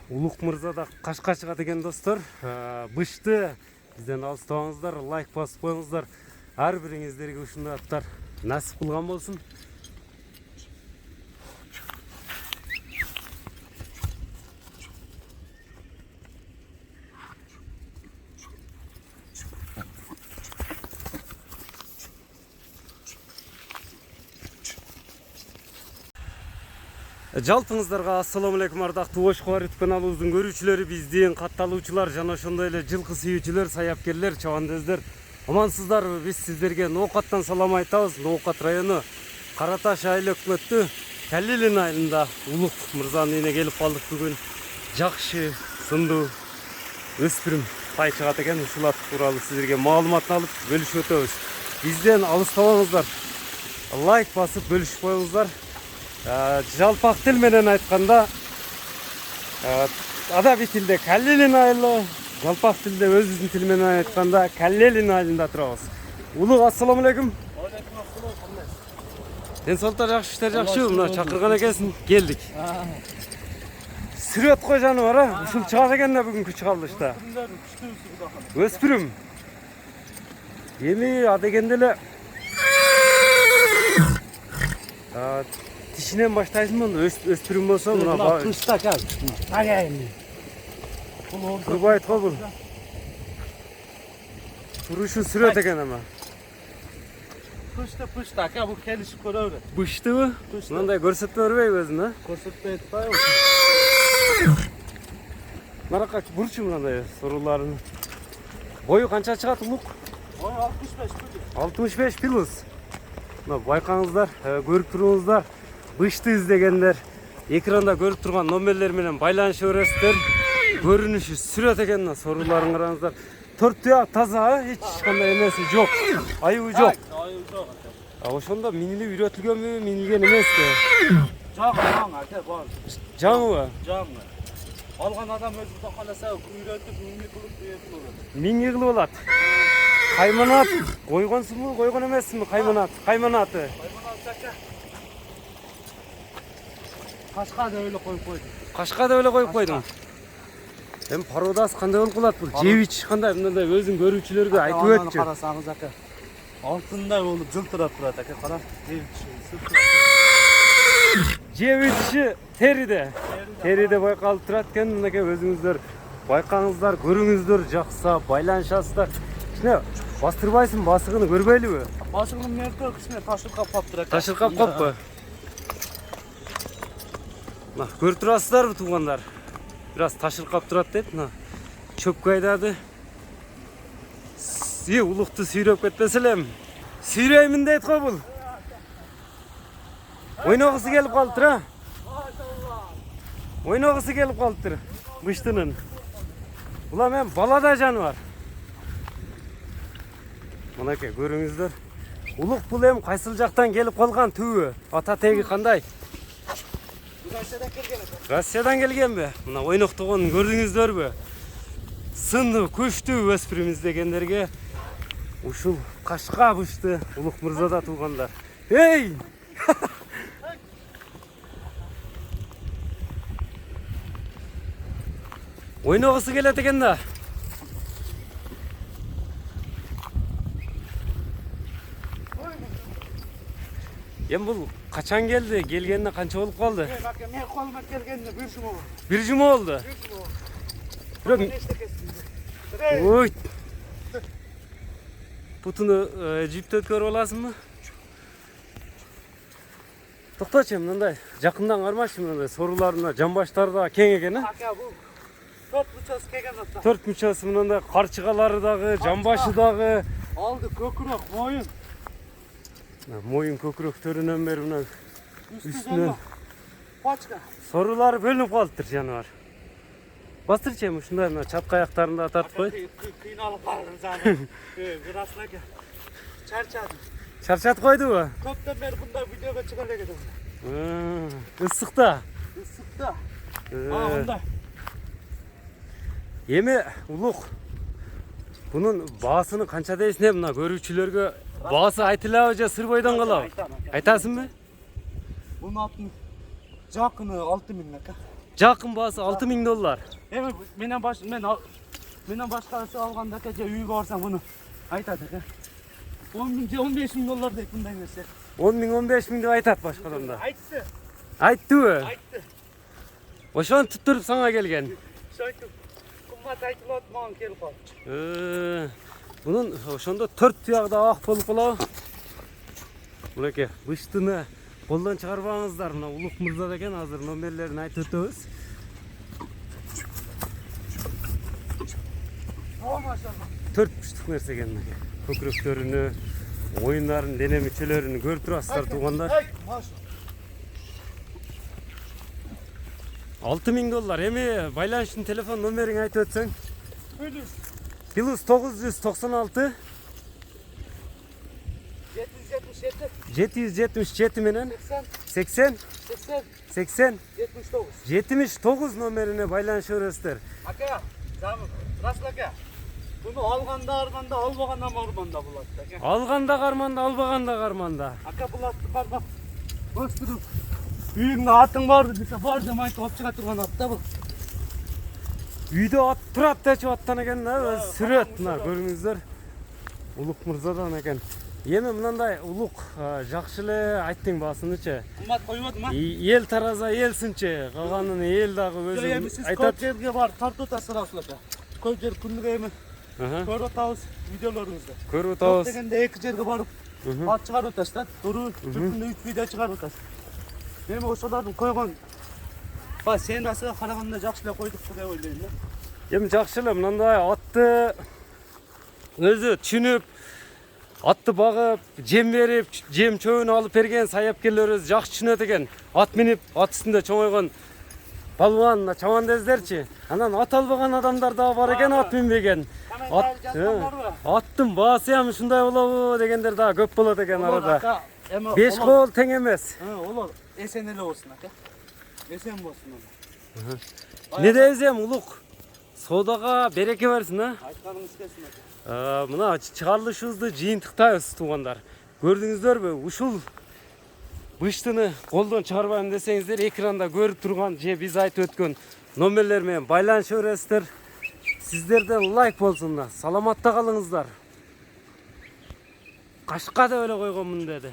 Улук мырза да Кашка чыгат экен достор. Бышты бизден алыстабаңыздар, лайк басып коюңуздар. Ар бириңиздерге ушундай аттар насип кылган болсун. Жалпыңыздарга ассаламу алейкум ардактуу Ош Кубар YouTube каналыбыздын көрүүчүлөрү, биздин катталуучулар жана ошондой эле жылкы сүйүүчүлөр, саяккерлер, чабандөздөр. Амансыздарбы? Биз сиздерге Ноокаттан салам айтабыз. Ноокат району Кара Таш айыл өкмөттү Калилин айылында Улук мырзанын үйүнө келип калдык бүгүн. Жакшы, сындуу өспүрүм тай чыгат экен. Ушул ат тууралуу сиздерге маалыматын алып бөлүшүп өтөбүз. Бизден алыстабаңыздар. Лайк басып бөлүшүп коюңуздар. Жалпак тил менен айтканда адабий тилде Калилин айылы, жалпак тилде өзүбүздүн тил менен айтканда Калилин айылында турабыз. Улук, ассаламу алейкум. Алейкум ассалам. Ден соолуктар жакшы, иштер жакшыбы? Мына чакырган экенсиң, келдик. Сүрөт кой жаныбар, ушул чыгат экен да бүгүнкү чыгарылышта. Өспүрүм. Эми а дегенде эле тишинен баштайсыңбы? Өспүрүм болсо мына Пышта кел. Агайын. Курбайт го бул. Турушу сүрөт экен ама. Пышта кел, бул келишип көрөбү. Быштыбы? Мындай көрсөтмө бербейби өзүн, а? Көрсөтпөй атпайбы? Наракка бурчу мындай сорууларын. Бою канча чыгат Улук? Ой, 65 пыл. 65 пилус. Мына байкаңыздар, көрүп туруңуздар. Бышты издегендер экранда көрүп турган номерлер менен байланыша бересиздер. Көрүнүшү сүрөт экен, сорууларын караңыздар. Төрт туяк таза, эч кандай эмеси жок. Айыбы жок. Айыбы жок. Ошондо минилип үйрөтүлгөнбү, минилген эмеспи? Жак, ака, бар. Жаңыбы? Жаңы. Алган адам өзү да каласа үйрөтүп, мини кылып, үйрөтүп болот. Миңги кылып алат. Кайманат койгонсуңбу, койгон эмессиңби кайманат? Кайманаты. Кайманат жака. Кашка да эле коюп койдум. Кашка да эле коюп койдуң. Эми породасы кандай болуп калат бул? Жебич кандай, мындай өзүң көрүүчүлөргө айтып өтчү. Карасаңыз ака. Алтындай болуп жылтырап турат ака, кара. Жебичи териде байкалып турат экен. Мынакей өзүңүздөр байкаңыздар, көрүңүздөр, жакса байланышасыздар. Кичине бастырбайсың, басыгыны көрбөйлүбү? Басыгынын мерте кичине ташыркап калыптыр ака. Ташыркап калыппы? Мына көрүп турасыздарбы туугандар? Бираз ташыркап турат дейт, мына чөпкө айдады. Улукту сүйрөп кетпесе элем. Сүйрөймүн дейт го бул. Ойногусу келип калыптыр, а? Ойногусу келип калыптыр быштынын. Бул эми баладай жаныбар. Мынакей көрүңүздөр. Улук бул эми кайсыл жактан келип калган түбү? Ата теги кандай? Россиядан келгенби? Мына ойноктогонун көрдүңүздөрбү? Сындуу, күчтүү өспүрүм издегендерге ушул Кашка бышты Улук мырзада туугандар. Эй! Ойногусу келет экен да. Эми бул качан келди? Келгенине канча болуп калды? Мен колума келгенине 1 жума болду. 1 жума болду. Ой. Бутуну жиптеп көрүп аласыңбы? Токточу, мындай жакындан кармачы, мындай сорууларына жамбаштары да кең экен, а? Ака, бул 4 мучасы келген заттар. 4 мучасы мындай карчыгалары дагы, жамбашы дагы. Алды көкүрөк, моюн. Моюн көкүрөктөрүнөн бери мына үстүнөн Пачка. соруулары бөлүнүп калыптыр жаныбар. Бастырчы эми ушундай мына чатка аяктарын да тартып кой. Кыйналып калдым жаны. Бирасына ака. Чарчадым. Чарчатып койдубу? Көптөн бери мындай видеого чыга элегем. Ысыкта. Ысыкта. Мындай. Эми Улук бунун баасыны канча дейсиң? Мына көрүүчүлөргө баасы айтылабы же сыр бойдон калабы? Айтасыңбы? Bunun altın Jakını 6000 aка. Жақын басы $6000. Эми менен башкасы алганда же үйгө барсам муну айтат экен. 10 000 же 15 000 доллар дейт мындай нерсе. 10 000 15 000 деп айтат башка адамдар. Айтты. Айттыбы? Айтты. Ошону туттуруп сага келген. Шайтып. Кымбат айтылат маған келип калды. Bunun ошондо 4 туягда ак болуп калабы. Мынакей, быштыны колдон чыгарбаңыздар. Мына Улук мырза деген азыр номерлерин айтып өтөбүз. О, машалла. 4 буштук нерсе экен мынакей. Көкүрөктөрүнү, оюндарын, дене мүчөлөрүн көрүп турасыздар туугандар. Машалла. $6000. Эми байланыштын телефон номериңи айтып өтсөң. Плюс +996 777 777 менен 80 80 79. 79 номерине байланышып бересиздер. Ака, Расул ака. Bunu alganda armanda, albaganda armanda bulat aка. Алганда карманда, албаганда карманда. Ака булатты кармап өстүрүп үйүңдө атың барды десе бар деп айтып алып чыга турган ат да бул. Үйдө ат турат дечип аттан экен да, сүрөт мына көрүңүздөр. Улук мырзадан экен. Эми мындай Улук жакшы эле айттың баасынычы. Кымбат койбодум а? Эл тараза элсинчи, калганын эл дагы өзү айтат. Көп жерге бар тартып атасыз Расул ака. Көп жер күндүгө эми көрүп атабыз видеолоруңузду. Көрүп атабыз. Дегенде эки жерге барып ат чыгарып атасыз да. Туру күндө 3 видео чыгарып атасыз. Эми ошолордун койгон ба сен асыга караганда жакшы эле койдук деп ойлойм да. Эми жакшы эле мындай атты өзү түшүнүп, атты багып, жем берип, жем чөбүн алып берген саяпкерлерибиз жакшы түшүнөт экен. Ат минип, ат үстүндө чоңойгон балбан, чамандездерчи. Анан ат албаган адамдар да бар экен, ат минбеген. Аттын баасы ham ушундай болобу дегендер да көп болот экен арада. 5 кол тең эмес. Олар эсен эле болсун ака. Эсен болсун олар. Не десем, Улук, соодага береке берсин, а? Айтканыңыз келсин ака. Мына чыгарылышыбызды жыйынтыктайбыз туугандар. Көрдүңүздөрбү? Ушул быштыны колдон чыгарбайм десеңиздер, экранда көрүп турган же биз айтып өткөн номерлер менен байланышып бересиздер. Сиздерден лайк болсун. Саламатта калыңыздар. Кашка деп эле койгонмун деди.